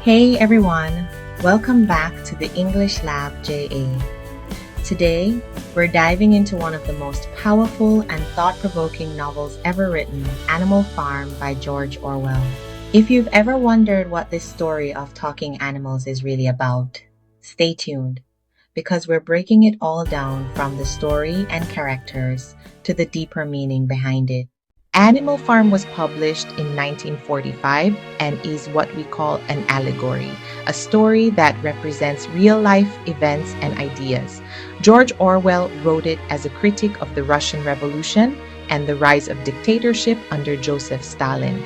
Hey everyone, welcome back to the English Lab JA. Today, we're diving into one of the most powerful and thought-provoking novels ever written, Animal Farm by George Orwell. If you've ever wondered what this story of talking animals is really about, stay tuned, because we're breaking it all down from the story and characters to the deeper meaning behind it. Animal Farm was published in 1945 and is what we call an allegory, a story that represents real-life events and ideas. George Orwell wrote it as a critic of the Russian Revolution and the rise of dictatorship under Joseph Stalin.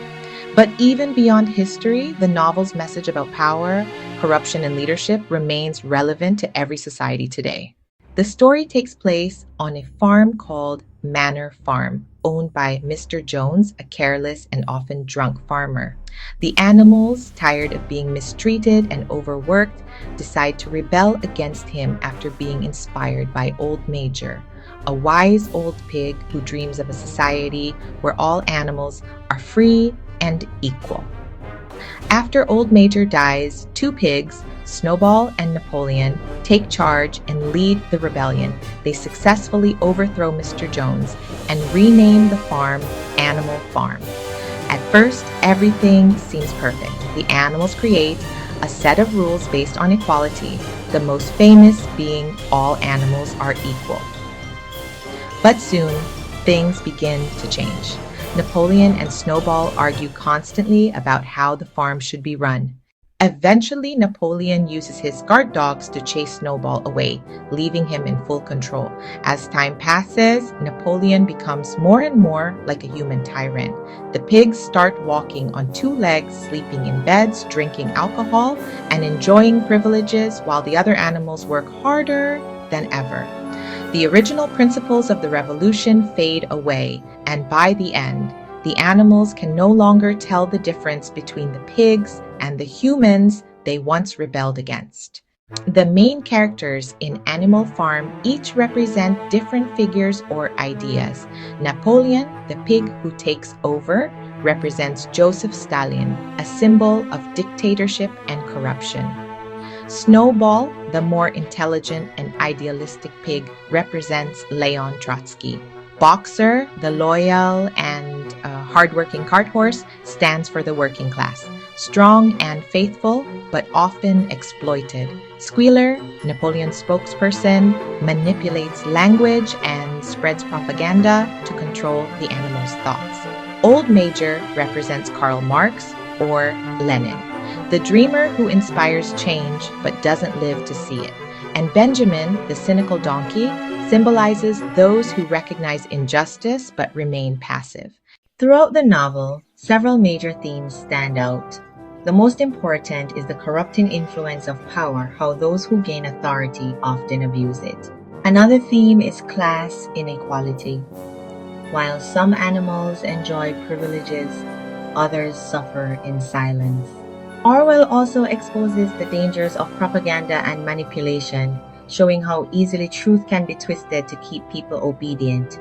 But even beyond history, the novel's message about power, corruption, and leadership remains relevant to every society today. The story takes place on a farm called Manor Farm, owned by Mr. Jones, a careless and often drunk farmer. The animals, tired of being mistreated and overworked, decide to rebel against him after being inspired by Old Major, a wise old pig who dreams of a society where all animals are free and equal. After Old Major dies, two pigs, Snowball and Napoleon, take charge and lead the rebellion. They successfully overthrow Mr. Jones and rename the farm Animal Farm. At first, everything seems perfect. The animals create a set of rules based on equality, the most famous being all animals are equal. But soon, things begin to change. Napoleon and Snowball argue constantly about how the farm should be run. Eventually, Napoleon uses his guard dogs to chase Snowball away, leaving him in full control. As time passes, Napoleon becomes more and more like a human tyrant. The pigs start walking on two legs, sleeping in beds, drinking alcohol, and enjoying privileges while the other animals work harder than ever. The original principles of the revolution fade away, and by the end, the animals can no longer tell the difference between the pigs and the humans they once rebelled against. The main characters in Animal Farm each represent different figures or ideas. Napoleon, the pig who takes over, represents Joseph Stalin, a symbol of dictatorship and corruption. Snowball, the more intelligent and idealistic pig, represents Leon Trotsky. Boxer, the loyal and hardworking cart horse, stands for the working class. Strong and faithful, but often exploited. Squealer, Napoleon's spokesperson, manipulates language and spreads propaganda to control the animals' thoughts. Old Major represents Karl Marx or Lenin, the dreamer who inspires change but doesn't live to see it. And Benjamin, the cynical donkey, symbolizes those who recognize injustice but remain passive. Throughout the novel, several major themes stand out. The most important is the corrupting influence of power, how those who gain authority often abuse it. Another theme is class inequality. While some animals enjoy privileges, others suffer in silence. Orwell also exposes the dangers of propaganda and manipulation, showing how easily truth can be twisted to keep people obedient.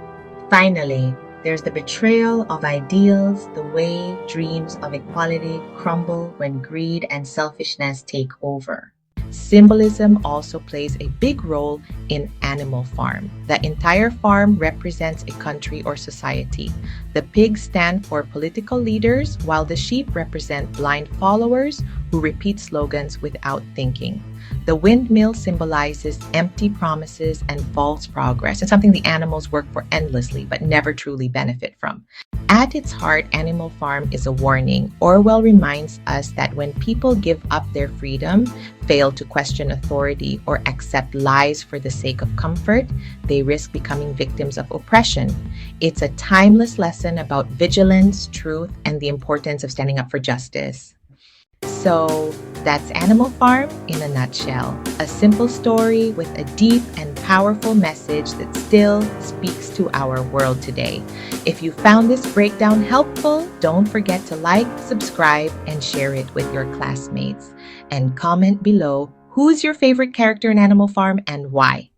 Finally, there's the betrayal of ideals, the way dreams of equality crumble when greed and selfishness take over. Symbolism also plays a big role in Animal Farm. The entire farm represents a country or society. The pigs stand for political leaders, while the sheep represent blind followers who repeat slogans without thinking. The windmill symbolizes empty promises and false progress, and something the animals work for endlessly but never truly benefit from. At its heart, Animal Farm is a warning. Orwell reminds us that when people give up their freedom, fail to question authority, or accept lies for the sake of comfort, they risk becoming victims of oppression. It's a timeless lesson about vigilance, truth, and the importance of standing up for justice. So that's Animal Farm in a nutshell. A simple story with a deep and powerful message that still speaks to our world today. If you found this breakdown helpful, don't forget to like, subscribe, and share it with your classmates. And comment below who's your favorite character in Animal Farm and why.